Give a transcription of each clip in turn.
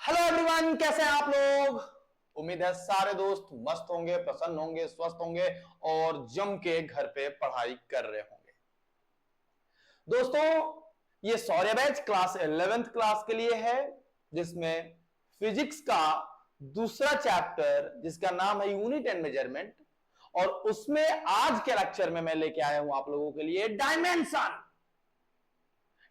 Hello everyone, कैसे हैं आप लोग। उम्मीद है सारे दोस्त मस्त होंगे, प्रसन्न होंगे, स्वस्थ होंगे और जम के घर पे पढ़ाई कर रहे होंगे। दोस्तों, ये सौर्य बैच क्लास 11th क्लास के लिए है, जिसमें फिजिक्स का दूसरा चैप्टर जिसका नाम है यूनिट एंड मेजरमेंट, और उसमें आज के लेक्चर में मैं लेके आया हूं आप लोगों के लिए डायमेंशन।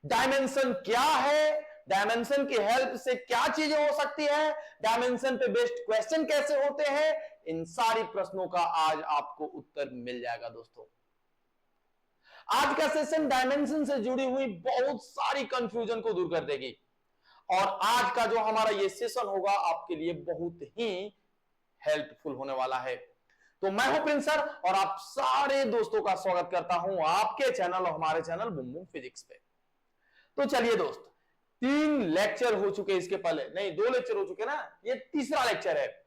डायमेंशन क्या है, डायमेंशन की हेल्प से क्या चीजें हो सकती है, डायमेंशन पे बेस्ड क्वेश्चन कैसे होते हैं, इन सारी प्रश्नों का आज आपको उत्तर मिल जाएगा। दोस्तों, आज का सेशन डायमेंशन से जुड़ी हुई बहुत सारी कंफ्यूजन को दूर कर देगी, और आज का जो हमारा ये सेशन होगा आपके लिए बहुत ही हेल्पफुल होने वाला है। तो मैं हूं प्रिंस सर और आप सारे दोस्तों का स्वागत करता हूं आपके चैनल और हमारे चैनल बूम बूम फिजिक्स पे। तो चलिए दोस्त, 3 लेक्चर हो चुके, इसके पहले नहीं 2 लेक्चर हो चुके ना, ये तीसरा लेक्चर है,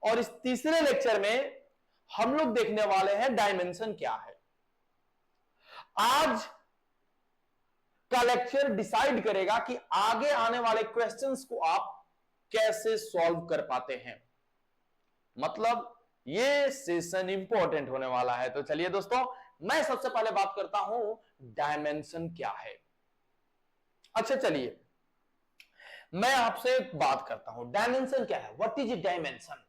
और इस तीसरे लेक्चर में हम लोग देखने वाले हैं डायमेंशन क्या है। आज का लेक्चर डिसाइड करेगा कि आगे आने वाले क्वेश्चंस को आप कैसे सॉल्व कर पाते हैं, मतलब ये सेशन इंपॉर्टेंट होने वाला है। तो चलिए दोस्तों, मैं सबसे पहले बात करता हूं डायमेंशन क्या है। अच्छा चलिए, मैं आपसे एक बात करता हूं, डायमेंशन क्या है, व्हाट इज डायमेंशन।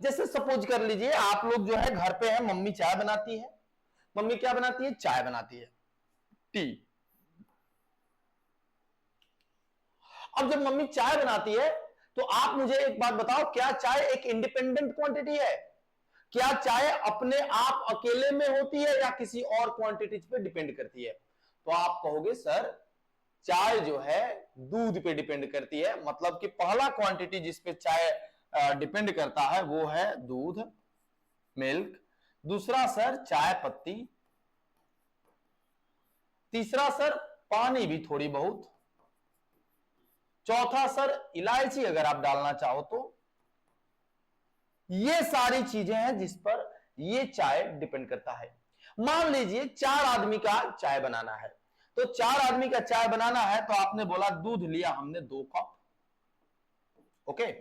जैसे सपोज कर लीजिए आप लोग जो है घर पे है, मम्मी चाय बनाती है, मम्मी क्या बनाती है, चाय बनाती है, टी। अब जब मम्मी चाय बनाती है तो आप मुझे एक बात बताओ, क्या चाय एक इंडिपेंडेंट क्वांटिटी है? क्या चाय अपने आप अकेले में होती है या किसी और क्वांटिटी पे डिपेंड करती है? तो आप कहोगे सर चाय जो है दूध पे डिपेंड करती है, मतलब कि पहला क्वांटिटी जिस पे चाय डिपेंड करता है वो है दूध, मिल्क। दूसरा सर चाय पत्ती। तीसरा सर पानी भी थोड़ी बहुत। चौथा सर इलायची अगर आप डालना चाहो तो। ये सारी चीजें हैं जिस पर ये चाय डिपेंड करता है। मान लीजिए 4 आदमी का चाय बनाना है, तो 4 आदमी का चाय बनाना है तो आपने बोला दूध लिया हमने 2 कप, ओके।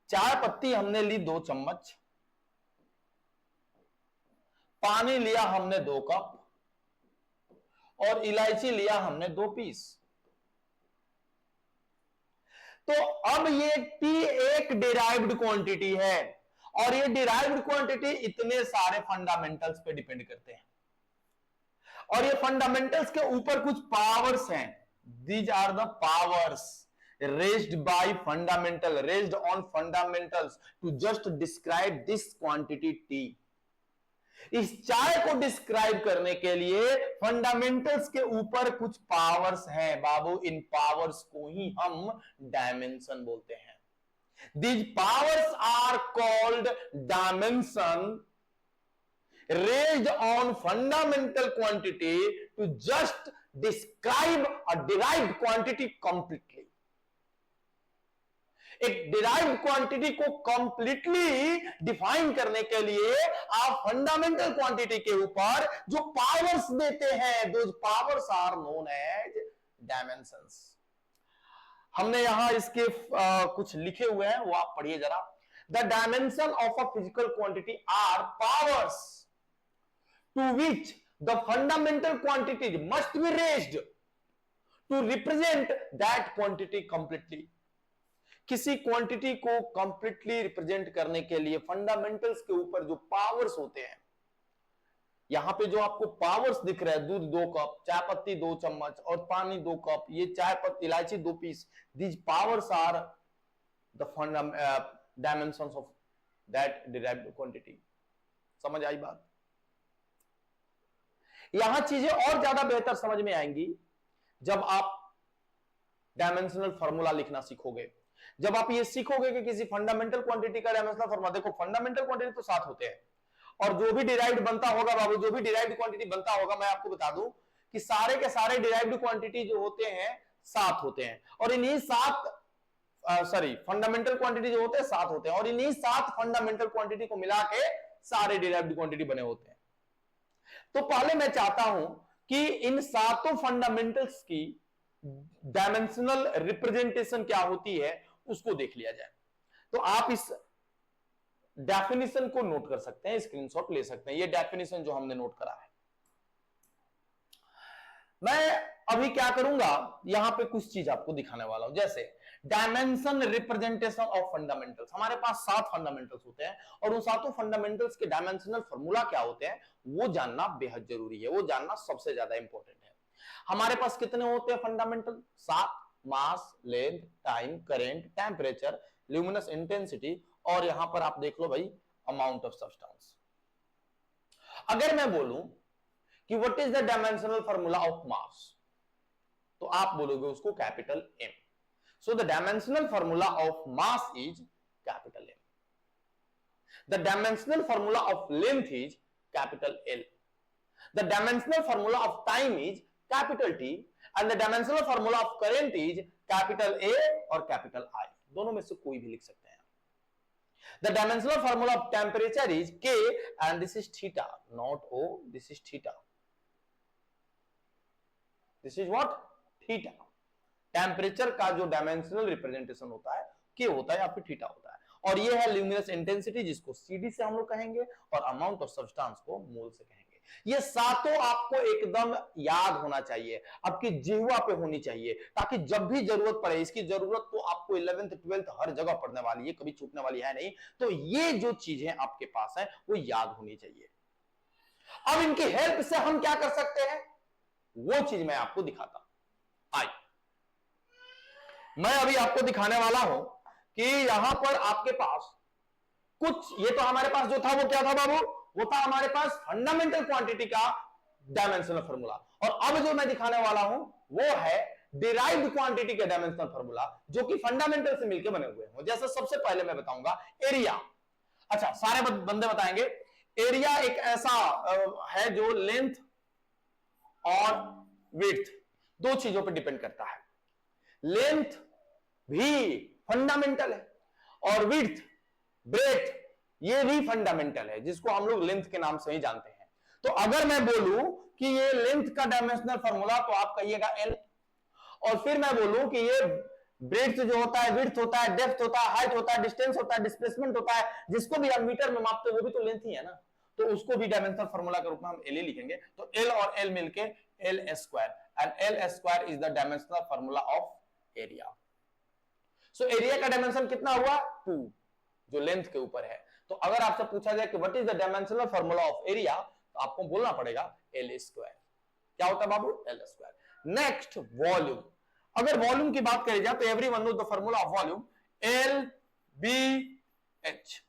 चाय पत्ती हमने ली 2 चम्मच, पानी लिया हमने 2 कप, और इलायची लिया हमने 2 पीस। तो अब ये टी एक डिराइव्ड क्वांटिटी है, और ये डिराइव्ड क्वांटिटी इतने सारे फंडामेंटल्स पे डिपेंड करते हैं, और ये फंडामेंटल्स के ऊपर कुछ पावर्स हैं। These are the powers raised by fundamental, raised on fundamentals to just describe this quantity T. इस चाय को डिस्क्राइब करने के लिए फंडामेंटल्स के ऊपर कुछ पावर्स हैं बाबू, इन पावर्स को ही हम डायमेंशन बोलते हैं। These powers are called dimension, raised on fundamental quantity to just describe a derived quantity completely. एक डिराइव्ड क्वांटिटी को कंप्लीटली डिफाइन करने के लिए आप फंडामेंटल क्वांटिटी के ऊपर जो पावर्स देते हैं, those powers are known as dimensions. हमने यहां इसके कुछ लिखे हुए हैं, वो आप पढ़िए जरा। The dimension of a physical quantity are powers to which the fundamental quantity must be raised to represent that quantity completely. किसी क्वांटिटी को कंप्लीटली रिप्रेजेंट करने के लिए फंडामेंटल्स के ऊपर जो पावर्स होते हैं, यहां पे जो आपको पावर्स दिख रहा है, दूध 2 कप, चाय पत्ती 2 चम्मच और पानी 2 कप, ये चाय पत्ती इलायची 2 piece, these powers are the dimensions of that derived quantity. समझ आई बात? यहां चीजें और ज्यादा बेहतर समझ में आएंगी जब आप डायमेंशनल फॉर्मूला लिखना सीखोगे, जब आप ये सीखोगे कि किसी फंडामेंटल क्वांटिटी का डायमेंशनल फॉर्मूला। देखो, फंडामेंटल क्वांटिटी तो 7 होते हैं, और जो भी डिराइव्ड बनता होगा बाबू, जो भी डिराइव्ड क्वांटिटी बनता होगा, मैं आपको बता दूं कि सारे के सारे डिराइव्ड क्वांटिटी जो होते हैं 7 होते हैं, और इन्हीं 7 फंडामेंटल क्वांटिटी जो होते हैं 7 होते हैं, और इन्हीं 7 फंडामेंटल क्वांटिटी को मिला के सारे डिराइव्ड क्वांटिटी बने होते हैं। तो पहले मैं चाहता हूं कि इन 7 फंडामेंटल्स की डायमेंशनल रिप्रेजेंटेशन क्या होती है उसको देख लिया जाए। तो आप इस डेफिनेशन को नोट कर सकते हैं, स्क्रीनशॉट ले सकते हैं। ये डेफिनेशन जो हमने नोट करा है, मैं अभी क्या करूंगा, यहां पे कुछ चीज आपको दिखाने वाला हूं। जैसे डायमेंशन रिप्रेजेंटेशन ऑफ फंडामेंटल्स, हमारे पास 7 फंडामेंटल्स होते हैं और उन 7 फंडामेंटल्स के डायमेंशनल फॉर्मूला क्या होते हैं वो जानना बेहद जरूरी है, वो जानना सबसे ज्यादा इंपॉर्टेंट है। हमारे पास कितने होते हैं fundamental? 7। Mass, length, time, current, temperature, luminous intensity और यहां पर आप देख लो भाई अमाउंट ऑफ सब्सटेंस। अगर मैं बोलूं कि what is the dimensional formula of mass, तो आप बोलोगे उसको capital M. So the dimensional formula of mass is capital M. The dimensional formula of length is capital L. The dimensional formula of time is capital T and the dimensional formula of current is capital A और capital आई। दोनों में से कोई भी लिख सकते हैं। The dimensional formula of temperature is K and this is theta, not O, this is theta. This is what? Theta. Temperature का जो डायमेंशनल रिप्रेजेंटेशन होता है K होता है या फिर थीटा होता है, और ये है ल्यूमिनस इंटेंसिटी जिसको CD से हम लोग कहेंगे और अमाउंट ऑफ सब्सटेंस को मोल से कहेंगे। ये सातों आपको एकदम याद होना चाहिए, आपकी जिह्वा पे होनी चाहिए, ताकि जब भी जरूरत पड़े, इसकी जरूरत तो आपको 11th 12th हर जगह पढ़ने वाली है, कभी छूटने वाली है नहीं। तो ये जो चीजें आपके पास है वो याद होनी चाहिए। अब इनकी हेल्प से हम क्या कर सकते हैं वो चीज मैं आपको दिखाता हूं। आई मैं अभी आपको दिखाने वाला हूं कि यहां पर आपके पास कुछ, ये तो हमारे पास जो था वो क्या था बाबू, वो था हमारे पास फंडामेंटल क्वांटिटी का डायमेंशनल फार्मूला, और अब जो मैं दिखाने वाला हूं वो है डिराइव्ड क्वांटिटी का डायमेंशनल फार्मूला जो कि फंडामेंटल से मिलकर बने हुए हैं। जैसे सबसे पहले मैं बताऊंगा एरिया। अच्छा, सारे बंदे बताएंगे एरिया एक ऐसा है जो लेंथ और विड्थ दो चीजों पर डिपेंड करता है। लेंथ भी फंडामेंटल है और विड्थ, ब्रेथ, ये भी फंडामेंटल है, जिसको हम लोग लेंथ के नाम से ही जानते हैं। तो अगर मैं बोलूं कि ये लेंथ का डायमेंशनल फार्मूला, तो आप कहिएगा एल, और फिर मैं बोलूं कि ये ब्रेथ जो होता है, विड्थ होता है, डेप्थ होता है, हाइट होता है, डिस्टेंस होता है, डिस्प्लेसमेंट होता है, जिसको भी हम मीटर में मापते हैं वो भी तो लेंथ ही है ना, तो उसको भी डायमेंशनल फार्मूला के रूप में हम एल लिखेंगे। तो एल और एल मिलके L square, and L square is the dimensional formula of area. So area का डायमेंशन कितना हुआ? 2, जो लेंथ के ऊपर है। तो अगर आपसे पूछा जाए कि what is the dimensional formula of area, तो आपको बोलना पड़ेगा एल स्क्वायर। क्या होता है बाबू? L square. Next volume. अगर वॉल्यूम की बात करी जाए तो everyone knows the formula of volume, L B H.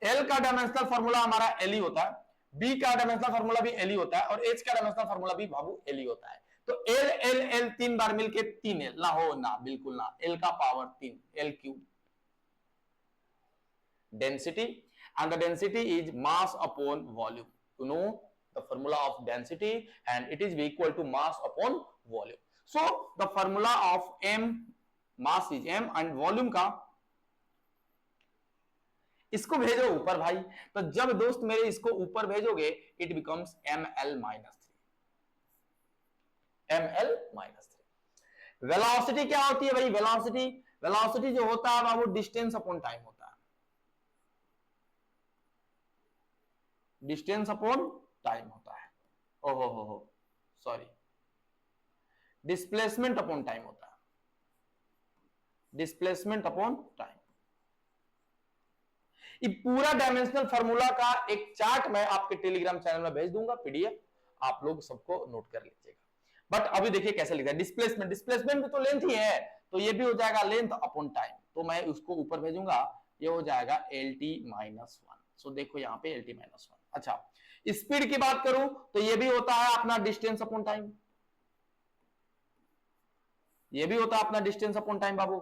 L का डायमेंशनल फार्मूला हमारा एल ही होता है, बी का डायमेंशनल फार्मूला भी एल ही होता है, और एच का डायमेंशनल फार्मूला भी बाबू एल ही होता है। तो एल एल एल 3 बार मिलके 3 ना हो ना, बिल्कुल ना, एल का power 3, L cube. Density, and the density is mass upon volume. You know the formula of density, and it is equal to mass upon volume. So the formula of m, mass is m, and volume का इसको भेजो ऊपर भाई, तो जब दोस्त मेरे इसको ऊपर भेजोगे it becomes ml minus 3, ml minus 3। Velocity क्या होती है भाई? वेलोसिटी जो होता है वो डिस्टेंस अपॉन टाइम होता है, डिस्टेंस अपॉन टाइम होता है। ओहो हो सॉरी, डिस्प्लेसमेंट अपॉन टाइम होता है, डिस्प्लेसमेंट अपॉन टाइम। ये पूरा डायमेंशनल फार्मूला का एक चार्ट मैं आपके टेलीग्राम चैनल में भेज दूंगा, पीडीएफ, आप लोग सबको नोट कर लीजिएगा। बट अभी देखिए कैसे लिखा है, डिस्प्लेसमेंट भी तो लेंथ ही है, तो ये भी हो जाएगा लेंथ अपॉन टाइम, तो मैं उसको ऊपर भेजूंगा, ये हो जाएगा LT-1। सो देखो यहाँ पे LT-1। अच्छा, स्पीड की बात करूं तो ये भी होता है अपना डिस्टेंस अपॉन टाइम, ये भी होता है अपना डिस्टेंस अपॉन टाइम बाबू।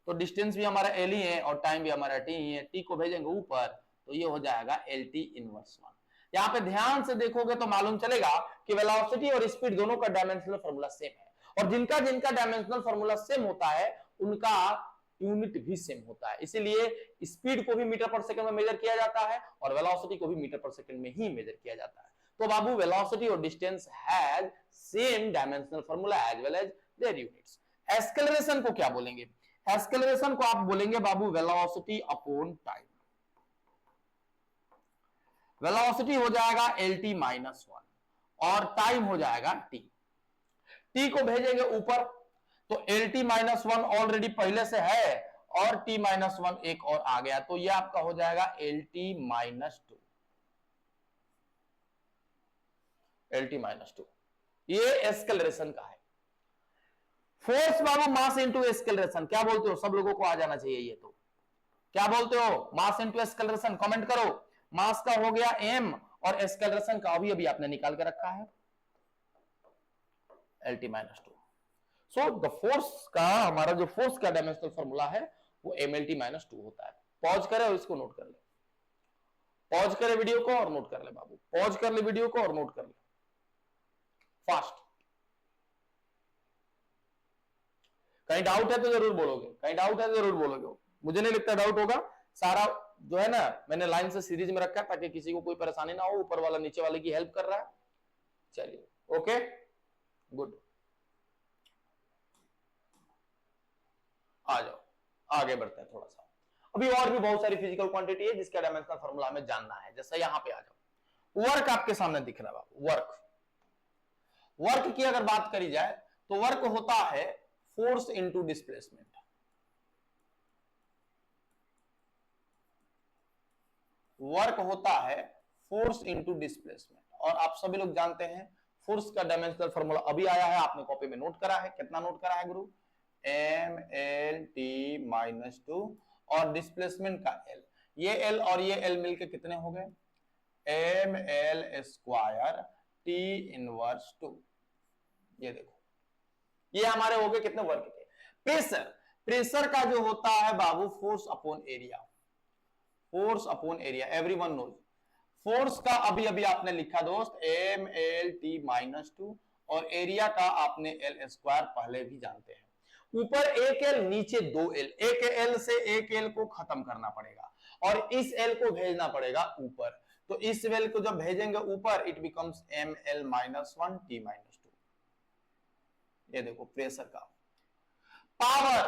तो डिस्टेंस भी हमारा एल ही है और टाइम भी हमारा टी ही है, टी को भेजेंगे ऊपर तो ये हो जाएगा LT-1। यहाँ पे ध्यान से देखोगे तो मालूम चलेगा कि वेलोसिटी और स्पीड दोनों का डायमेंशनल फार्मूला सेम है, और जिनका डायमेंशनल फार्मूला सेम होता है उनका यूनिट भी सेम होता है। इसीलिए स्पीड को भी मीटर पर सेकंड में मेजर किया जाता है और वेलोसिटी को भी मीटर पर सेकंड में ही मेजर किया जाता है। तो बाबू वेलोसिटी और distance has same dimensional formula as well as their units. Acceleration को क्या बोलेंगे? एक्सेलरेशन को आप बोलेंगे बाबू वेलोसिटी अपॉन टाइम। वेलोसिटी हो जाएगा lt माइनस वन और टाइम हो जाएगा t। t को भेजेंगे ऊपर तो lt माइनस वन ऑलरेडी पहले से है और t माइनस वन एक और आ गया, तो ये आपका हो जाएगा lt minus two. lt minus two ये एक्सेलरेशन का है। फोर्स बाबू मास इंटू एक्सेलरेशन, क्या बोलते हो? सब लोगों को आ जाना चाहिए ये तो। क्या बोलते हो? मास इंटू एक्सेलरेशन, कमेंट करो। मास का हो गया m और एक्सेलरेशन का अभी अभी आपने निकाल के रखा है lt minus two. So the force का, हमारा जो फोर्स का डायमेंशनल फॉर्मूला है वो mlt माइनस टू होता है। पॉज करे और इसको नोट कर ले, पॉज करे वीडियो को और नोट कर ले बाबू, पॉज कर ले वीडियो को और नोट कर ले फास्ट। कहीं डाउट है तो जरूर बोलोगे, कहीं डाउट है तो जरूर बोलोगे, मुझे नहीं लगता डाउट होगा। सारा जो है ना मैंने लाइन से सीरीज में रखा है ताकि किसी को कोई परेशानी ना हो, ऊपर वाला नीचे वाले की हेल्प कर रहा है। चलिए ओके गुड, आ जाओ आगे बढ़ते हैं थोड़ा सा। अभी और भी बहुत सारी फिजिकल क्वांटिटी है जिसका डायमेंशनल फॉर्मूला हमें जानना है। जैसे यहां पे आ जाओ, वर्क आपके सामने दिख रहा है बाबू। वर्क, वर्क की अगर बात करी जाए तो वर्क होता है फोर्स इनटू डिस्प्लेसमेंट। वर्क होता है फोर्स इनटू डिस्प्लेसमेंट, और आप सभी लोग जानते हैं फोर्स का डायमेंशनल फॉर्मूला अभी आया है, आपने कॉपी में नोट करा है। कितना नोट करा है गुरु? mlt माइनस टू और डिस्प्लेसमेंट का l, ये l और ये l मिलके कितने हो गए? ml square t inverse two. ये देखो ये हमारे हो गए कितने वर्क के। प्रेशर, प्रेशर का जो होता है बाबू force upon area, force upon area everyone knows. Force का अभी अभी आपने लिखा दोस्त mlt माइनस टू और एरिया का आपने l स्क्वायर पहले भी जानते हैं। ऊपर एक l नीचे दो l, एक l से एक l को खत्म करना पड़ेगा और इस l को भेजना पड़ेगा ऊपर, तो इस l को जब भेजेंगे ऊपर it becomes ml minus one t minus two. ये देखो प्रेशर का। पावर,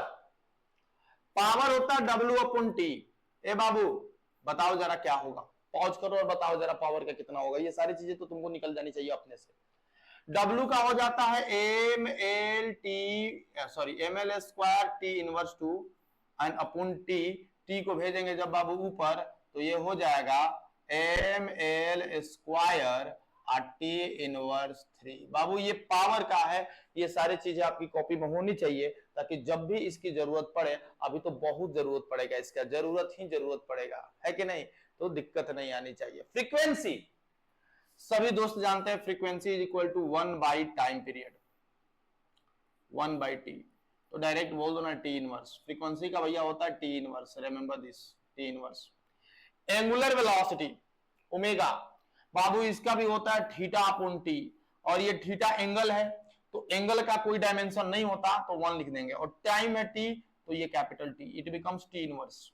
पावर होता है W अपॉन टी। ए बाबू बताओ जरा क्या होगा, पॉज करो और बताओ जरा पावर का कितना होगा। ये सारी चीजें तो तुमको निकल जानी चाहिए अपने से। W का हो जाता है M L T sorry M L square T inverse two and upon T. T को भेजेंगे जब बाबू ऊपर तो ये हो जाएगा M L square T inverse three. बाबू ये पावर का है, ये सारी चीजें आपकी कॉपी में होनी चाहिए ताकि जब भी इसकी जरूरत पड़े, अभी तो बहुत जरूरत पड़ेगा इसका, जरूरत ही जरूरत पड़ेगा, है कि नहीं? तो दिक्कत नहीं आनी चाहिए। फ्रीक्वेंसी, सभी दोस्त जानते हैं frequency is equal to 1 by time period, 1 by T. तो डायरेक्ट बोल दो ना टी इनवर्स। फ्रीक्वेंसी का भैया होता है T inverse, remember this, T inverse. Angular velocity omega, बाबू इसका भी होता है थीटा अपॉन टी, और ये थीटा एंगल है तो एंगल का कोई डायमेंशन नहीं होता तो 1 लिख देंगे, और टाइम है टी तो ये capital T, it becomes T inverse.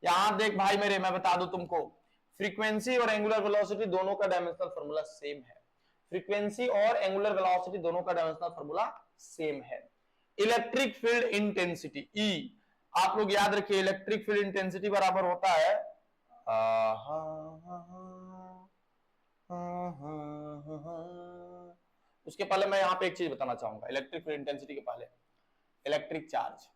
यहां देख भाई मेरे, मैं बता दूं तुमको, फ्रीक्वेंसी और एंगुलर वेलोसिटी दोनों का डायमेंशनल फार्मूला सेम है। फ्रीक्वेंसी और एंगुलर वेलोसिटी दोनों का डायमेंशनल फार्मूला सेम है। इलेक्ट्रिक फील्ड इंटेंसिटी ई, आप लोग याद रखिए इलेक्ट्रिक फील्ड इंटेंसिटी बराबर होता है उसके पहले मैं यहां पे एक चीज बताना चाहूंगा इलेक्ट्रिक फील्ड इंटेंसिटी के पहले, इलेक्ट्रिक चार्ज।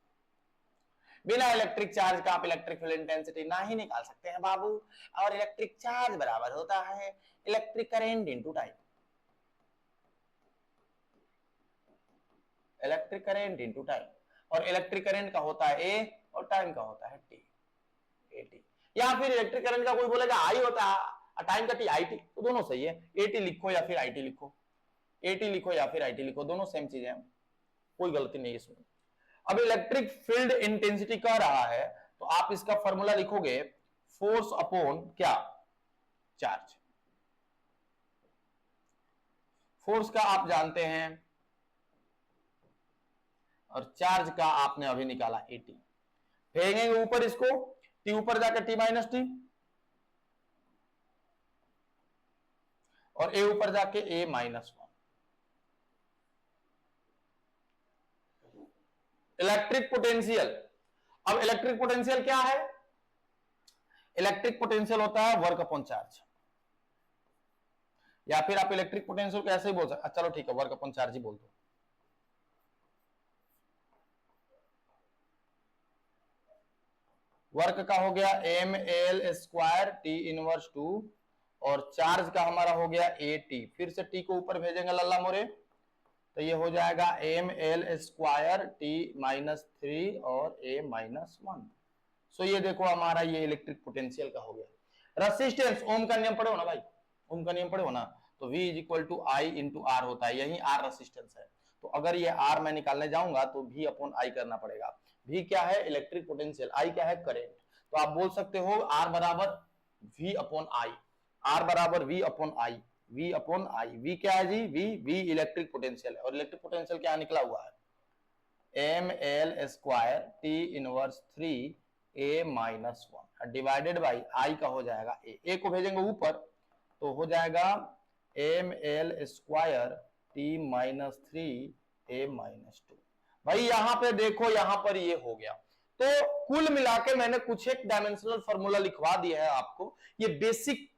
बिना इलेक्ट्रिक चार्ज का आप इलेक्ट्रिक फील्ड इंटेंसिटी ना ही निकाल सकते हैं बाबू, और इलेक्ट्रिक चार्ज बराबर होता है electric current into time, electric current into time, और इलेक्ट्रिक करंट का होता है ए और टाइम का होता है टी, एटी। या फिर इलेक्ट्रिक करंट का कोई बोलेगा आई होता है, टाइम का टी आई टी, तो दोनों सही है, एटी लिखो या फिर आईटी लिखो, एटी लिखो या फिर आईटी लिखो, दोनों सेम चीजें हैं, कोई गलती नहीं इसमें। अब इलेक्ट्रिक फील्ड इंटेंसिटी कह रहा है तो आप इसका फॉर्मूला लिखोगे फोर्स अपॉन क्या? चार्ज। फोर्स का आप जानते हैं और चार्ज का आपने अभी निकाला एटी। फेंकेंगे ऊपर इसको, टी ऊपर जाकर टी माइनस टी, और ए ऊपर जाके ए माइनस वन। Electric potential. अब इलेक्ट्रिक पोटेंशियल क्या है? इलेक्ट्रिक पोटेंशियल होता है वर्क अपॉन चार्ज, या फिर आप इलेक्ट्रिक पोटेंशियल को ऐसे ही बोल सकते, चलो ठीक है वर्क अपॉन चार्ज ही बोल दो। वर्क का हो गया M L square T inverse 2 और चार्ज का हमारा हो गया ए टी, फिर से टी को ऊपर भेजेंगे लल्ला मोरे, तो ये हो जाएगा एम एल स्क्वायर टी -3 और ए -1। सो ये देखो हमारा ये इलेक्ट्रिक पोटेंशियल का हो गया। रेसिस्टेंस, ओम का नियम पढ़े हो ना भाई, ओम का नियम पढ़े हो ना, तो V = I × R होता है, यही R रेसिस्टेंस है। तो अगर ये R मैं निकालने जाऊंगा तो V अपॉन I करना पड़ेगा। V क्या है? इलेक्ट्रिक पोटेंशियल, I क्या है? करंट। तो आप बोल सकते हो R बराबर V अपॉन I, R बराबर V upon I, V upon I। V क्या है जी? V इलेक्ट्रिक पोटेंशियल है, और इलेक्ट्रिक पोटेंशियल क्या निकला हुआ है? ml square T inverse 3 a -1 divided by I का हो जाएगा A को भेजेंगे ऊपर तो हो जाएगा ml स्क्वायर टी -3 a -2। भाई यहां पे देखो, यहां पर ये हो गया। तो कुल मिला के मैंने कुछ एक डायमेंशनल फॉर्मूला लिखवा दिया है आपको, ये बेसिक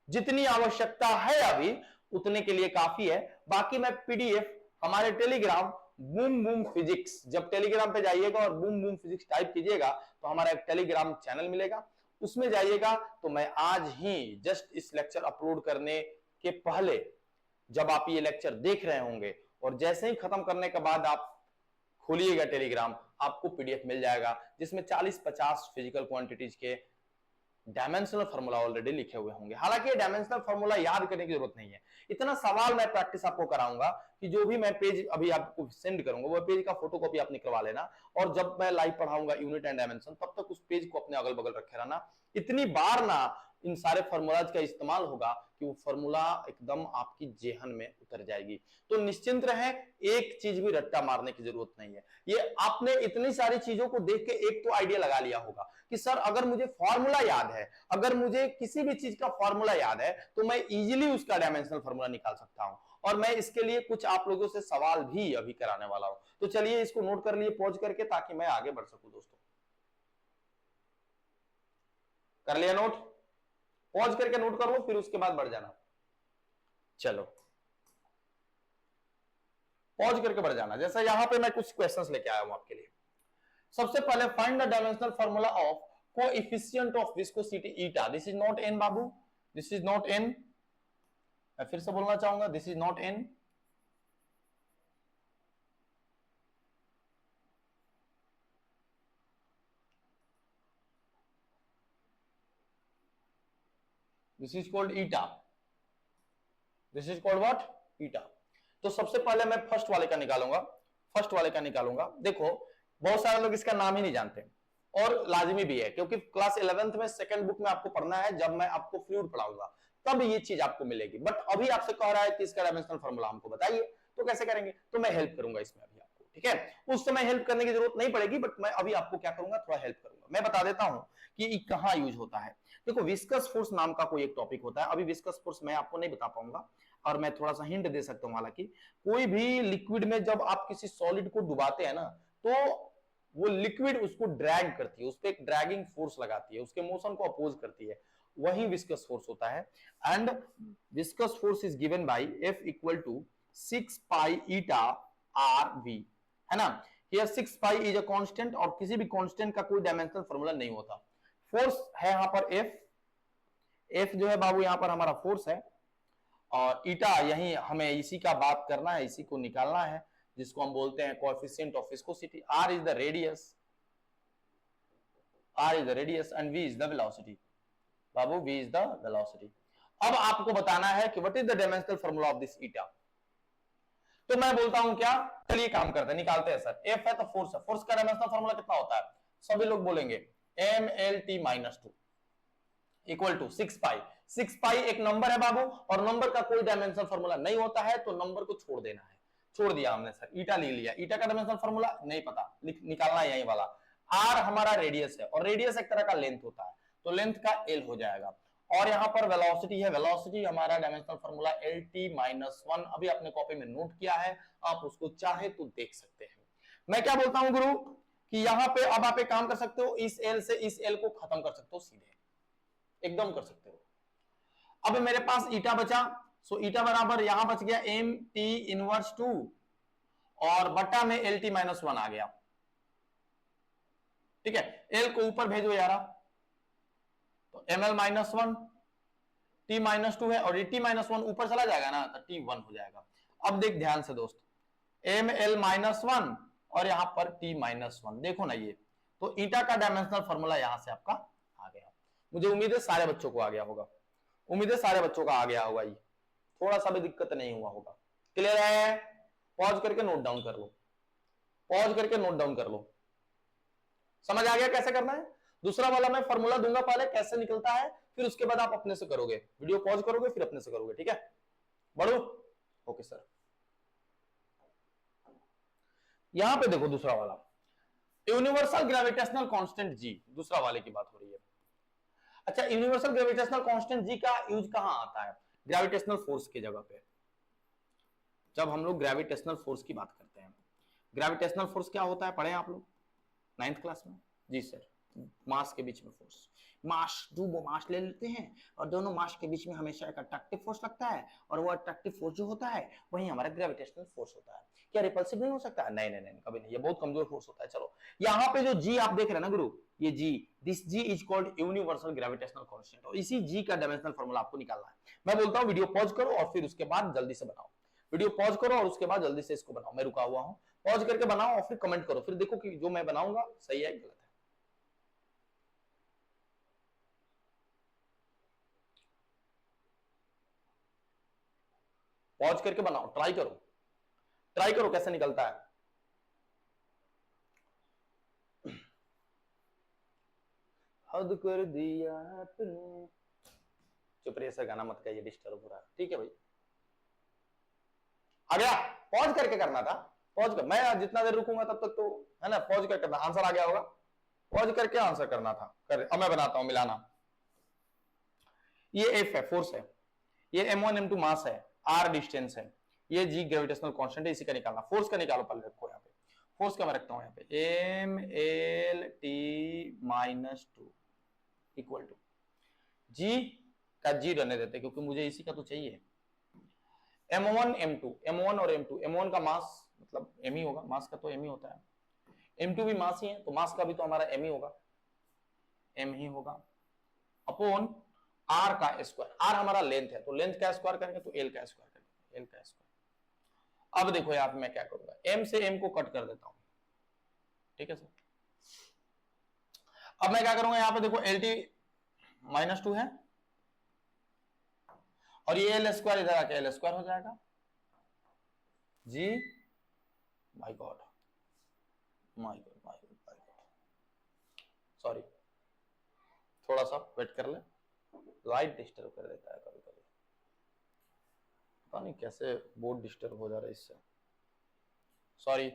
जितनी आवश्यकता है अभी उतने के लिए काफी है। बाकी मैं पीडीएफ हमारे टेलीग्राम बूम बूम फिजिक्स, जब टेलीग्राम पे जाइएगा और बूम बूम फिजिक्स टाइप कीजिएगा तो हमारा एक टेलीग्राम चैनल मिलेगा, उसमें जाइएगा। तो मैं आज ही जस्ट इस लेक्चर अपलोड करने के पहले, जब आप ये लेक्चर देख रहे होंगे और जैसे ही खत्म करने के बाद आप खोलिएगा टेलीग्राम, आपको पीडीएफ मिल जाएगा जिसमें 40-50 फिजिकल क्वांटिटीज के डायमेंशनल फार्मूला ऑलरेडी लिखे हुए होंगे। हालांकि डायमेंशनल फार्मूला याद करने की जरूरत नहीं है, इतना सवाल मैं प्रैक्टिस आपको कराऊंगा कि जो भी मैं पेज अभी आपको सेंड करूंगा वो पेज का फोटोकॉपी आप निकलवा लेना, और जब मैं लाइव पढ़ाऊंगा यूनिट एंड डायमेंशन तब तक उस पेज को अपने अगल बगल रखे रहना। इतनी बार ना इन सारे फार्मूलाज का इस्तेमाल होगा कि वो फार्मूला एकदम आपकी जेहन में उतर जाएगी। तो निश्चिंत रहें, एक चीज भी रट्टा मारने की जरूरत नहीं है। ये आपने इतनी सारी चीजों को देख के एक तो आइडिया लगा लिया होगा कि सर अगर मुझे फॉर्मूला याद है, अगर मुझे किसी भी चीज का फॉर्मूला याद है तो मैं इजीली उसका डायमेंशनल फॉर्मूला निकाल सकता हूं। और मैं इसके लिए कुछ आप लोगों से सवाल भी अभी कराने वाला हूं, तो चलिए इसको नोट कर लिए पॉज करके, ताकि मैं आगे बढ़ सकूं। दोस्तों कर लिया नोट? पॉज करके नोट कर लो, फिर उसके बाद बढ़ जाना। चलो पॉज करके बढ़ जाना। जैसा यहां पे मैं कुछ क्वेश्चंस लेके आया हूं आपके लिए। सबसे पहले find the dimensional formula of coefficient of viscosity eta. This is not N बाबू, दिस इज नॉट एन। मैं फिर से बोलना चाहूंगा, this is not N, this is called eta, this is called what? Eta. तो सबसे पहले मैं फर्स्ट वाले का निकालूंगा, फर्स्ट वाले का निकालूंगा। देखो बहुत सारे लोग इसका नाम ही नहीं जानते, और लाजमी भी है क्योंकि क्लास 11th में सेकंड बुक में आपको पढ़ना है, जब मैं आपको फ्लूइड पढ़ाऊंगा तब ये चीज आपको मिलेगी। बट अभी आपसे कह रहा है कि इसका डायमेंशनल फार्मूला हमको बताइए, तो कैसे करेंगे? तो मैं हेल्प करूंगा इसमें अभी आपको, ठीक है? उस समय हेल्प करने की जरूरत नहीं पड़ेगी, बट मैं अभी आपको क्या करूंगा, थोड़ा हेल्प करूंगा। मैं बता देता हूं कि कहां यूज होता है। देखो विस्कस फोर्स नाम का कोई एक टॉपिक होता है, अभी विस्कस फोर्स मैं आपको नहीं बता पाऊंगा, और मैं थोड़ा सा हिंट दे सकता हूं। हालांकि कोई भी लिक्विड में जब आप किसी सॉलिड को डुबाते हैं ना, तो वो लिक्विड उसको ड्रैग करती है, उस पर एक ड्रैगिंग फोर्स लगाती है, उसके मोशन को अपोज करती है, वही विस्कस फोर्स होता है। And viscous force is given by F = 6 pi eta RV, है ना? Here 6 pi is a constant, और किसी भी कांस्टेंट का कोई डायमेंशनल फार्मूला नहीं होता। फोर्स है यहां पर F जो है बाबू यहां पर हमारा फोर्स है, और ईटा यही हमें इसी का बात करना है, इसी को निकालना है, जिसको हम बोलते हैं coefficient of viscosity. R is the radius, R is the radius and V is the velocity. बाबू V इज द वेलोसिटी। अब आपको बताना है कि what is the dimensional formula of this eta. तो मैं बोलता हूं क्या, चलिए काम करते हैं, निकालते हैं। सर F है तो फोर्स है, फोर्स का डायमेंशनल फार्मूला कितना होता है? सभी लोग बोलेंगे mLT - 2 = 6 पाई। 6 पाई एक नंबर है बाबू, और नंबर का कोई डायमेंशनल फार्मूला नहीं होता है, तो नंबर को छोड़ देना है। छोड़ दिया हमने सर, ईटा ले लिया, ईटा का डायमेंशनल फार्मूला नहीं पता, निकालना है यही वाला। R हमारा रेडियस है, और रेडियस एक तरह का लेंथ होता है, तो लेंथ का L हो जाएगा। और यहां पर वेलोसिटी है, वेलोसिटी हमारा डायमेंशनल फार्मूला LT - 1। अभी आपने कॉपी में नोट किया है, आप उसको चाहे तो देख सकते हैं। मैं क्या बोलता हूं गुरु कि यहां पे अब आप एक काम कर सकते हो, इस एल से इस एल को खत्म कर सकते हो, सीधे एकदम कर सकते हो। अब मेरे पास ईटा बचा, सो ईटा बराबर यहां बच गया एम टी इनवर्स 2 और बटा में एल टी माइनस 1 आ गया। ठीक है, एल को ऊपर भेजो यार, तो M L minus 1 T minus 2 है और टी माइनस 1 ऊपर चला जाएगा ना, तो टी 1 हो जाएगा। अब देख ध्यान से दोस्त, एम एल माइनस 1 और यहां पर टी माइनस 1, देखो ना ये, तो ईटा का डायमेंशनल फॉर्मूला यहां से आपका आ गया। मुझे उम्मीद है सारे बच्चों को आ गया होगा, उम्मीद है सारे बच्चों का आ गया होगा, ये थोड़ा सा भी दिक्कत नहीं हुआ होगा। क्लियर है? पॉज करके नोट डाउन कर लो, पॉज करके नोट डाउन कर लो। समझ आ गया कैसे करना है? दूसरा वाला मैं फॉर्मूला दूंगा पहले कैसे निकलता है, फिर उसके बाद आप अपने से करोगे, वीडियो पॉज करोगे फिर अपने से करोगे। ठीक है बड़ू? Okay sir. यहां पे देखो दूसरा वाला, यूनिवर्सल ग्रेविटेशनल कांस्टेंट जी, दूसरा वाले की बात हो रही है। अच्छा, यूनिवर्सल ग्रेविटेशनल कांस्टेंट जी का यूज कहां आता है? ग्रेविटेशनल फोर्स की जगह पे। जब हम लोग ग्रेविटेशनल फोर्स की बात करते हैं, ग्रेविटेशनल फोर्स क्या होता है पढ़े आप लोग 9th क्लास में? जी सर, मास के बीच में फोर्स, मास दो मास ले लेते हैं और दोनों मास के बीच में हमेशा एक अट्रैक्टिव फोर्स लगता है, और वो अट्रैक्टिव फोर्स जो होता है वही हमारा ग्रेविटेशनल फोर्स होता है। क्या रिपल्सिव नहीं हो सकता है? नहीं नहीं नहीं, कभी नहीं, ये बहुत कमजोर फोर्स होता है। चलो यहाँ पे जो जी आप देख रहे हैं ना गुरु, ये G, this G is called universal gravitational constant, और इसी जी का डायमेंशनल फॉर्मूला आपको निकालना है। मैं बोलता हूँ वीडियो पॉज करो और फिर उसके बाद जल्दी से बनाओ, वीडियो पॉज करो और उसके बाद जल्दी से इसको बनाओ, मैं रुका हुआ हूं, पॉज करके बनाओ और फिर कमेंट करो, फिर देखो कि जो मैं बनाऊंगा सही है गलत है। पॉज करके बनाओ, ट्राई करो, ट्राई करो कैसे निकलता है। हद कर दिया आपने, चुप रहिए सर, गाना मत गाइए, डिस्टर्ब हो रहा है। ठीक है भाई, आ गया? पॉज करके करना था, पॉज कर, मैं जितना देर रुकूंगा तब तक तो है ना, पॉज करके करना, आंसर आ गया होगा, पॉज करके आंसर करना था। कर, अब मैं बनाता हूं मिलाना। ये एफ है, फोर्स है, ये m1 m2 मास है, r डिस्टेंस है, ये g ग्रेविटेशनल कांस्टेंट है, इसी का निकालना। फोर्स का निकालो पहले, रखो यहाँ पे, फोर्स का मैं रखता हूं यहाँ पे, M L T minus 2 equal to g का g रहने देते क्योंकि मुझे इसी का तो चाहिए, m1 m2, m1 और m2, m1 का मास मतलब m ही होगा, मास का तो m ही होता है, m2 भी मास ही है तो मास का भी तो हमारा m ही होगा, m ही होगा, अपॉन r का स्क्वायर, r हमारा लेंथ है तो लेंथ का स्क्वायर करेंगे तो l का स्क्वायर करेंगे, l का स्क्वायर। अब देखो यहाँ पे मैं क्या करूंगा, m से m को कट कर देता हूं, ठीक है सर। अब मैं क्या करूंगा यहाँ पे देखो, LT माइनस 2 है और ये l स्क्वायर इधर आके l स्क्वायर हो जाएगा, जी my god my god my god my god, sorry, थोड़ा सा वेट कर ले, लाइट डिस्टर्ब कर देता है कभी कभी, पता नहीं कैसे बोर्ड डिस्टर्ब हो जा रहा है इससे, सॉरी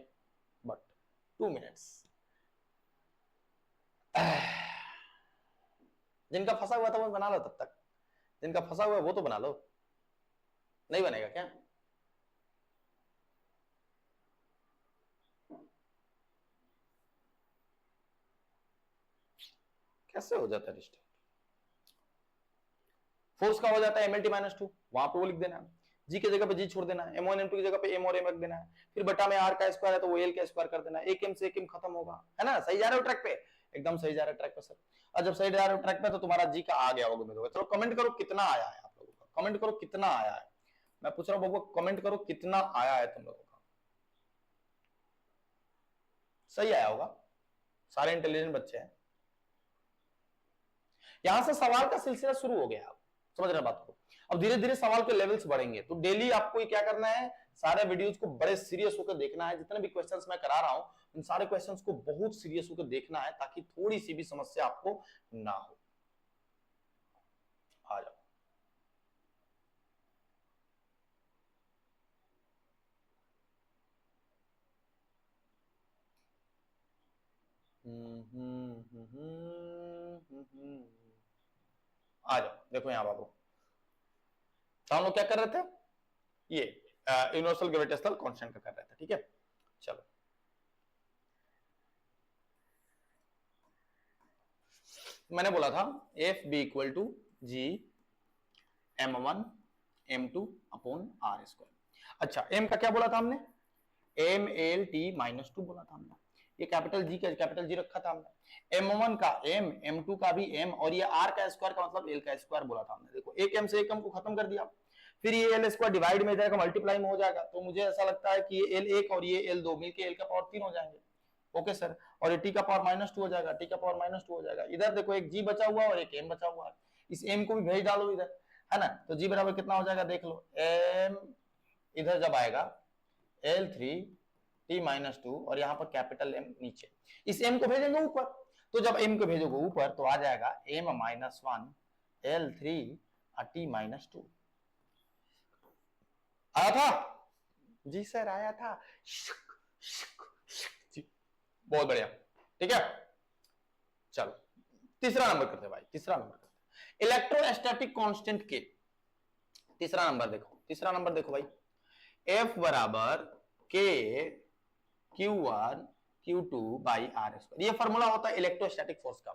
बट 2 मिनट्स। जिनका फंसा हुआ था वो बना लो तब तक, जिनका फंसा हुआ है वो तो बना लो, नहीं बनेगा क्या? कैसे हो जाता है डिस्टर्ब? फोर्स का हो जाता है एमएलटी माइनस 2, वहां पे वो लिख देना है, जी की जगह पे जी छोड़ देना है, m1 m2 की जगह पे m और m रख देना है, फिर बटा में r का स्क्वायर है तो वो l का स्क्वायर कर देना है, एक m से एक m खत्म होगा, है ना? सही जा रहे हो ट्रैक पे? एकदम सही जा रहे हो ट्रैक पे सर। और जब सही जा रहे हो ट्रैक पे तो तुम्हारा जी का आ गया होगा उम्मीद होगा। चलो कमेंट करो कितना आया है आप लोगों का, कमेंट करो कितना आया है, मैं पूछ रहा हूँ बाबू, कमेंट करो कितना आया है तुम लोगों का। सही आया होगा, सारे इंटेलिजेंट बच्चे हैं। यहां से सवाल का सिलसिला शुरू हो गया, समझ रहे बात को। अब धीरे धीरे सवाल के लेवल्स बढ़ेंगे, तो डेली आपको क्या करना है, सारे वीडियोस को बड़े सीरियस होकर देखना है, जितने भी क्वेश्चंस मैं करा रहा हूं उन सारे क्वेश्चंस को बहुत सीरियस होकर देखना है, ताकि थोड़ी सी भी समस्या आपको ना हो। आ जाओ, आ जाओ, देखो यहां बाबू, तो हम लोग क्या कर रहे थे, ये यूनिवर्सल ग्रेविटेशनल कांस्टेंट का कर रहे थे, ठीक है। चलो मैंने बोला था F B equal to G m1 m2 upon R square. अच्छा m का क्या बोला था हमने, एम एल टी माइनस 2 बोला था हमने, ये कैपिटल जी का कैपिटल जी रखा था हमने, m1 का m m2 का भी m और ये r का स्क्वायर का मतलब l का स्क्वायर बोला था हमने। देखो एक m से एक m को खत्म कर दिया, फिर ये l स्क्वायर डिवाइड में जाएगा मल्टीप्लाई में हो जाएगा, तो मुझे ऐसा लगता है कि ये l1 और ये l2 मिलके l का पावर 3 हो जाएंगे। ओके सर, और ये t का पावर -2 हो जाएगा, t का पावर -2 हो जाएगा। इधर देखो एक g बचा हुआ और एक m बचा हुआ है, इस m को भी भेज डालो इधर, है ना, तो g बराबर कितना हो जाएगा देख लो, m इधर जब आएगा L3 t-2 और यहाँ पर कैपिटल M नीचे, इस M को भेजेंगे ऊपर, तो जब M को भेजोगे ऊपर तो आ जाएगा m-1 L3 t-2। आया था जी सर, आया था, जी बहुत बढ़िया, ठीक है। चलो तीसरा नंबर करते भाई, तीसरा नंबर करते, इलेक्ट्रोस्टैटिक कांस्टेंट के तीसरा नंबर देखो, तीसरा नंबर देखो भाई, F बराबर K Q1 Q2 by R square, ये फॉर्मूला होता है इलेक्ट्रोस्टैटिक फोर्स का।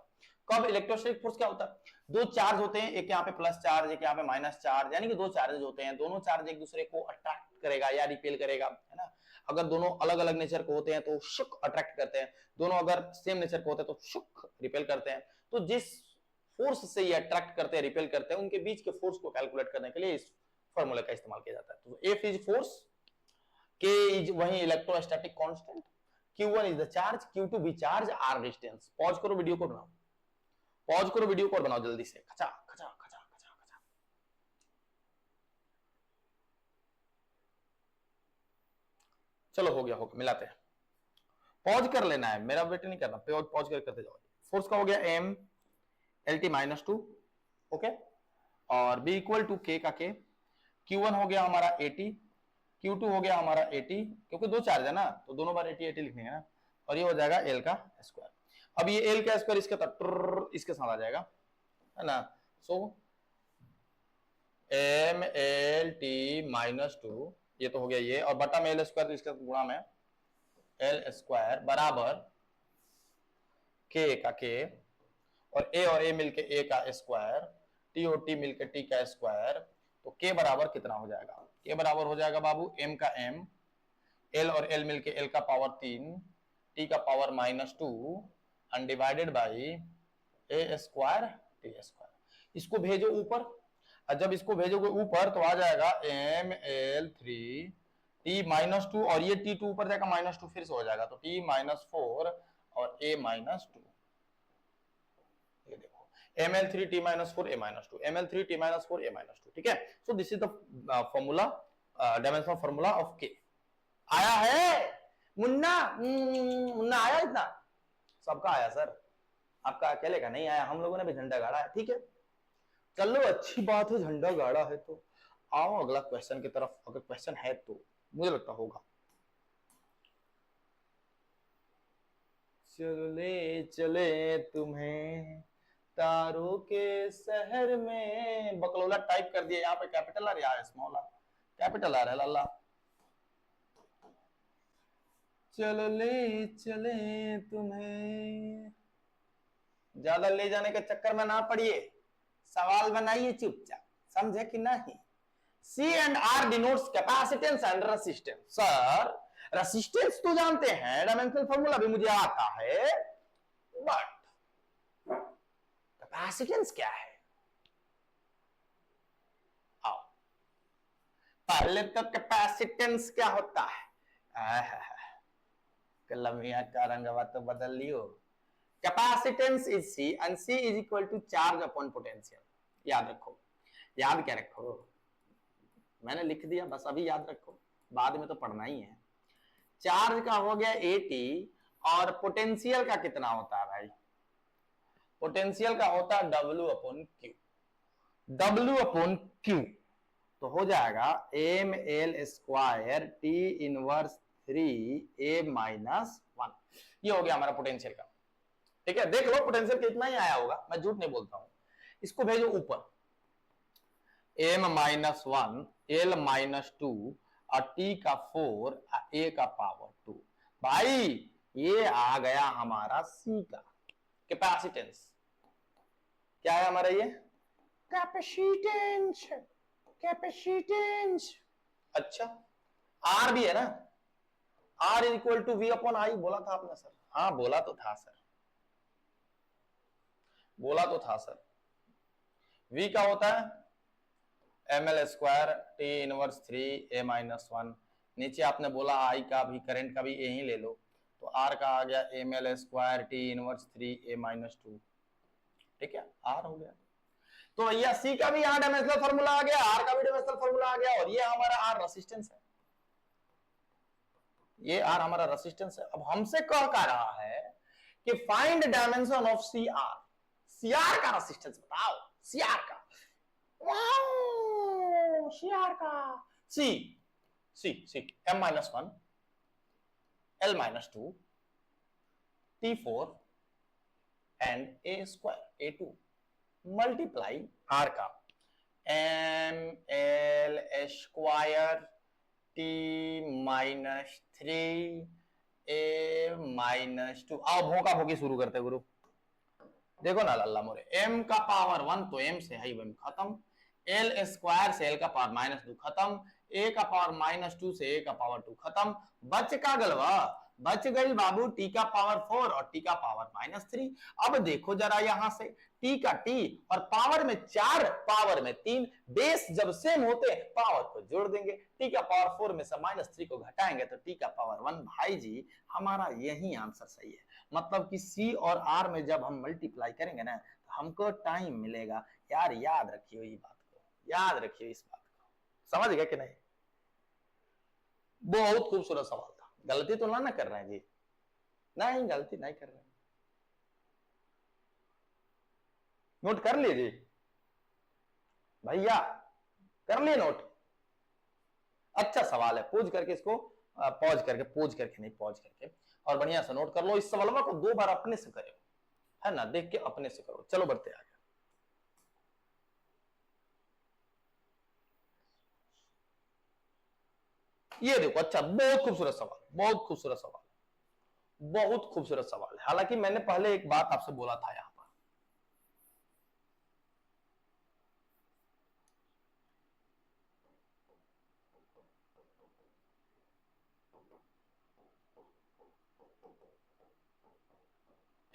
कब इलेक्ट्रोस्टैटिक फोर्स क्या होता है, दो चार्ज होते हैं, एक यहाँ पे प्लस चार्ज, एक यहाँ पे माइनस चार्ज, यानी कि दो चार्जेस होते हैं, दोनों चार्ज एक दूसरे को अट्रैक्ट करेगा या रिपेल करेगा, है ना। अगर दोनों अलग अलग नेचर को होते हैं तो शुक अट्रैक्ट करते हैं, दोनों अगर सेम नेचर को होते हैं तो शुक रिपेल करते हैं। तो जिस फोर्स से ये अट्रैक्ट करते हैं रिपेल करते हैं, उनके बीच के फोर्स को कैलकुलेट करने के लिए इस फॉर्मूले का इस्तेमाल किया जाता है। तो F is force, K is वही electrostatic constant, Q1 is the charge, Q2 भी चार्ज, R डिस्टेंस। पॉज करो वीडियो को बनाओ, पॉज करो वीडियो को बनाओ जल्दी से, खचा खचा खचा खचा खचा। चलो हो गया, हो गया, मिलाते हैं, पॉज कर लेना है, मेरा वेट नहीं करना, पॉज करते जाओ। फोर्स का हो गया m LT-2, ओके, और B इक्वल टू K का K, Q1 हो गया हमारा 80, Q2 हो गया हमारा 80, क्योंकि दो चार्ज है ना तो दोनों बार 80 लिखने हैं ना, और ये हो जाएगा L का स्क्वायर। अब ये L का स्क्वायर इसके साथ आ जाएगा, है ना, सो MLT-2 ये तो हो गया ये, और बटा में L स्क्वायर, इसका गुणा में L स्क्वायर बराबर K का K, और A मिलके A का स्क्वायर, T और T मिलके T का स्क्वायर, तो K बराबर कितना हो जाएगा, K बराबर हो जाएगा बाबू M का M, L और L मिलके L का पावर 3, T का power -2 undivided by A square T square. इसको भेजो ऊपर, और जब इसको भेजोगे ऊपर तो आ जाएगा ML3 T-2 और ये T2 ऊपर जाएगा -2, फिर से हो जाएगा तो T-4 और A-2, ये देखो ML3 T-4 A-2, ML3 T-4 A-2, ठीक है। So this is the formula, dimensional formula of K। आया है मुन्ना, मुन्ना आया, इतना सबका आया सर, आपका अकेले का नहीं आया, हम लोगों ने भी झंडा गाड़ा है, ठीक है। चलो अच्छी बात है, झंडा गाड़ा है तो आओ अगला क्वेश्चन की तरफ, अगर क्वेश्चन है तो मुझे लगता होगा। चले चले तुम्हें तारों के शहर में, बकलोला टाइप कर दिया, यहाँ पे कैपिटल आर या स्मॉल आर, कैपिटल आर है लाला। चलो ले चले तुम्हें, ज्यादा ले जाने के चक्कर में ना पड़िए, सवाल बनाइए चुपचाप, समझे कि नहीं। C and R denotes capacitance and resistance। Sir resistance तो जानते हैं, डायमेंशनल फॉर्मूला भी मुझे आता है, बट कैपेसिटेंस क्या है, आओ पहले तो कैपेसिटेंस क्या होता है, कलमिया का रंगवा तो बदल लियो। Capacitance is C and C is equal to charge upon potential. याद रखो, याद क्या रखो, मैंने लिख दिया बस, अभी याद रखो, बाद में तो पढ़ना ही है। चार्ज का हो गया AT, और पोटेंशियल का कितना होता है भाई, पोटेंशियल का होता है W upon Q, W upon Q, तो हो जाएगा ML square T inverse 3A-1, ये हो गया हमारा पोटेंशियल का, ठीक है। देख लो पोटेंशियल कितना ही आया होगा, मैं झूठ नहीं बोलता हूं। इसको भेजो ऊपर, M-1 L-2 और T का 4 A का पावर 2, भाई ये आ गया हमारा C का कैपेसिटेंस, क्या है हमारा ये कैपेसिटेंस, कैपेसिटेंस। अच्छा आर भी है ना, R is equal to V upon I, बोला था आपने सर? हाँ बोला तो था सर, बोला तो था सर। वी क्या होता है M L square T inverse 3a-1। नीचे आपने बोला आई का भी, करंट का भी यही ले लो, तो आर का आ गया M L square T inverse 3a-2। ठीक है, आर हो गया। तो भैया सी का भी यहां डायमेंशनल फॉर्मूला आ गया, आर का भी डायमेंशनल फॉर्मूला आ गया, और ये हमारा आर रेजिस्टेंस है, ये आर हमारा रेजिस्टेंस है। अब हमसे कह का रहा है कि find dimension of C R, C R का रेजिस्टेंस बताओ, सी आर का, सी आर का, C C C m-1 l-2 t4 and a square a2 multiply R का M L square t-3 a-2। आओ भोंका भोंकी शुरू करते गुरु। देखो ना लल्ला मोरे, m का पावर 1 तो m से है ही खत्म, l स्क्वायर से l का पावर -2 खत्म, a का पावर -2 से a का पावर 2 खत्म, बच का गलवा, बच गई बाबू t का पावर 4 और t का पावर -3। अब देखो जरा यहां से t का t और पावर में 4 पावर में 3, बेस जब सेम होते पावर को जोड़ देंगे, t का पावर 4 में से -3 को घटाएंगे तो t का पावर 1। भाई जी हमारा यही आंसर सही है, मतलब कि c और r में जब हम मल्टीप्लाई करेंगे ना तो हमको टाइम मिलेगा। यार याद रखियो ये बात को, याद रखियो इस बात को, समझ गए कि नहीं? बहुत खूबसूरत सवाल था, गलती तो ना कर रहे हैं जी, नहीं गलती नहीं कर रहे हैं, नोट कर लीजिए भैया, कर लिए नोट। अच्छा सवाल है, पोज करके इसको, पॉज करके, पोज करके नहीं, पॉज करके, और बढ़िया से नोट कर लो। इस सवाल को 2 बार अपने से करो, है ना, देख के अपने से करो। चलो बढ़ते आगे। ये देखो, अच्छा बहुत खूबसूरत सवाल, बहुत खूबसूरत सवाल, बहुत खूबसूरत सवाल है। हालांकि मैंने पहले एक बात आपसे बोला था यहां पर,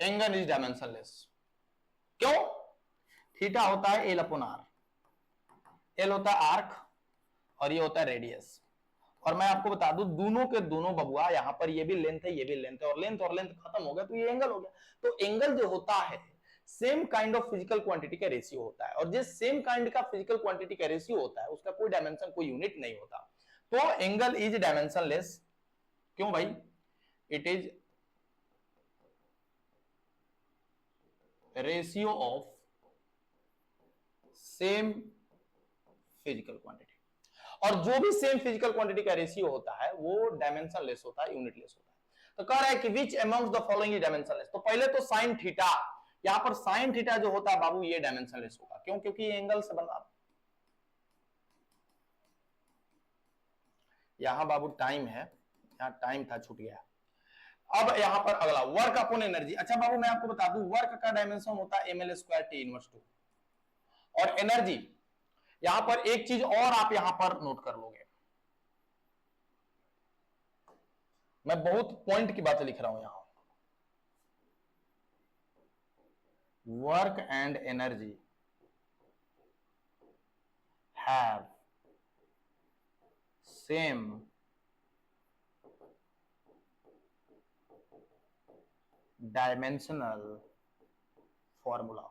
एंगल इज डायमेंशनलेस। क्यों? थीटा होता है एल अपॉन आर, एल होता है आर्क और ये होता है रेडियस। और मैं आपको बता दूं दोनों के दोनों बबुआ, यहां पर ये भी लेंथ है, ये भी लेंथ है, और लेंथ खत्म हो गया तो ये एंगल हो गया। तो एंगल जो होता है same kind of physical quantity का रेशियो होता है, और जिस सेम काइंड का फिजिकल क्वांटिटी का रेशियो होता है उसका कोई डायमेंशन, कोई यूनिट नहीं होता। तो एंगल इज डायमेंशनलेस। क्यों भाई? It is ratio of same physical quantity, और जो भी सेम फिजिकल क्वांटिटी का रेशियो होता है वो डायमेंशन लेस होता है, यूनिट लेस होता है। तो कह रहा है कि विच amongst the following is dimension less. तो पहले तो साइन थीटा, यहां पर साइन थीटा जो होता है बाबू ये डायमेंशन लेस होगा। क्यों? क्योंकि ये एंगल से बना। यहां बाबू टाइम है, यहां टाइम था, छूट गया। अब यहां पर अगला वर्क अपॉन एनर्जी। अच्छा बाबू मैं आपको बता दूं, वर्क का डायमेंशन होता है ml स्क्वायर टी इनवर्स 2, और एनर्जी यहां पर एक चीज और आप यहां पर नोट कर लोगे, मैं बहुत पॉइंट की बातें लिख रहा हूं यहां। Work and energy have same dimensional formula.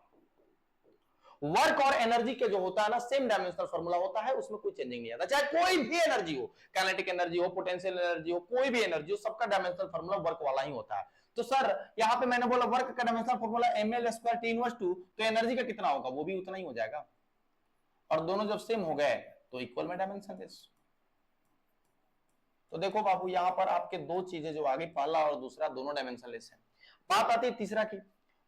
Work और एनर्जी के जो होता है ना सेम डायमेंशनल फॉर्मूला होता है, उसमें कोई चेंजिंग नहीं आता, चाहे कोई भी एनर्जी हो, काइनेटिक एनर्जी हो, पोटेंशियल एनर्जी हो, कोई भी एनर्जी हो, सबका डायमेंशनल फॉर्मूला वर्क वाला ही होता है। तो सर यहां पे मैंने बोला वर्क का dimensional formula ml square T inverse 2, तो एनर्जी का कितना होगा? वो भी उतना ही हो जाएगा, और दोनों जब सेम हो गए तो इक्वल में डायमेंशन लेस। तो देखो बाबू यहां पर आपके दो चीजें जो आगे, पहला और दूसरा दोनों डायमेंशन लेस है। बात आती है तीसरा की,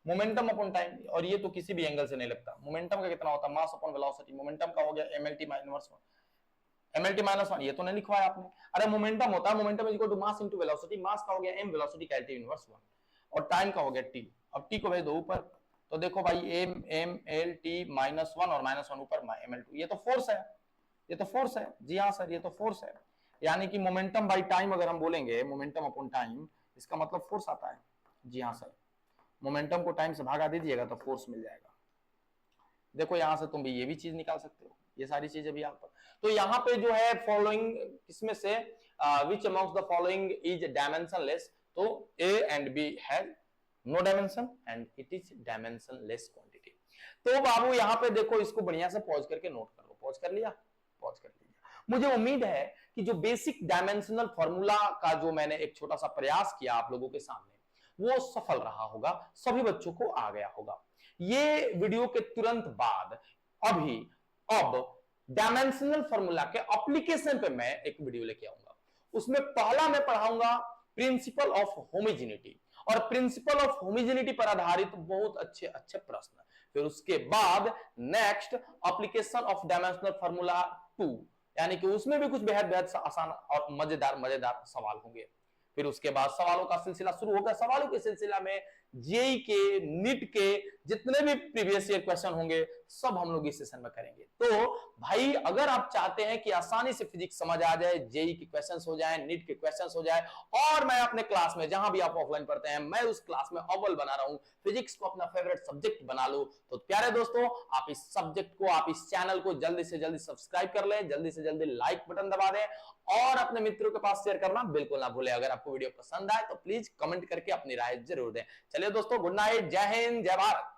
मोमेंटम अपॉन टाइम, और ये तो किसी भी एंगल से नहीं लगता। मोमेंटम का कितना होता है? Mass upon velocity. मोमेंटम का हो गया mlt माइनस 1, mlt माइनस 1, ये तो नहीं लिखवाया आपने। अरे मोमेंटम होता है, momentum is equal to mass into velocity, mass का हो गया m, वेलोसिटी का t इनवर्स 1, और टाइम का हो गया t। अब t को भेज दो ऊपर, तो देखो भाई mlt -1 और -1 ऊपर ml2, ये तो फोर्स है, ये तो फोर्स है। जी हाँ सर, ये तो फोर्स है। यानी कि मोमेंटम बाई टाइम अगर हम बोलेंगे, मोमेंटम अपॉन टाइम, इसका मतलब फोर्स आता है। जी हाँ सर, मोमेंटम को टाइम से भागा दीजिएगा तो फोर्स मिल जाएगा। देखो यहां से तुम भी ये भी चीज निकाल सकते हो, ये सारी चीजें भी यहाँ पर। तो यहाँ पे जो है फॉलोइंग किसमें से which amongst the following is dimensionless, तो A and B has no dimension and it is dimensionless quantity. तो बाबू यहाँ पे देखो, इसको बढ़िया से पॉज करके नोट कर लो। पॉज कर लिया, पॉज कर लिया। मुझे उम्मीद है कि जो बेसिक डायमेंशनल फॉर्मूला का जो मैंने एक छोटा सा प्रयास किया आप लोगों के सामने, वो सफल रहा होगा, सभी बच्चों को आ गया होगा। ये वीडियो के तुरंत बाद अभी अब डायमेंशनल फॉर्मूला के एप्लीकेशन पे मैं एक वीडियो लेके आऊंगा। उसमें पहला मैं पढ़ाऊंगा प्रिंसिपल ऑफ होमोजेनिटी, और प्रिंसिपल ऑफ होमोजेनिटी पर आधारित बहुत अच्छे अच्छे प्रश्न। फिर उसके बाद next application of dimensional formula 2, यानी कि उसमें भी कुछ बेहद बेहद आसान और मजेदार मजेदार सवाल होंगे। फिर उसके बाद सवालों का सिलसिला शुरू होगा। सवालों के सिलसिला में जेई के, नीट के जितने भी प्रीवियस ईयर क्वेश्चन होंगे सब हम लोग इस सेशन में करेंगे। तो भाई अगर आप चाहते हैं कि आसानी से फिजिक्स समझ आ जाए, जेई के क्वेश्चंस हो जाए, नीट के क्वेश्चंस हो जाए, और मैं अपने क्लास में जहां भी आप ऑफलाइन पढ़ते हैं मैं उस क्लास में अव्वल बना रहा हूं, फिजिक्स को अपना फेवरेट सब्जेक्ट बना लो, तो प्यारे दोस्तों आप इस सब्जेक्ट को, आप इस चैनल को जल्दी से जल्दी सब्सक्राइब कर लें, जल्दी से जल्दी लाइक बटन दबा दें और अपने मित्रों के पास शेयर करना बिल्कुल ना भूलें। अगर आपको वीडियो पसंद आए तो प्लीज कमेंट करके अपनी राय जरूर दें। चलिए दोस्तों, गुड नाइट, जय हिंद, जय भारत।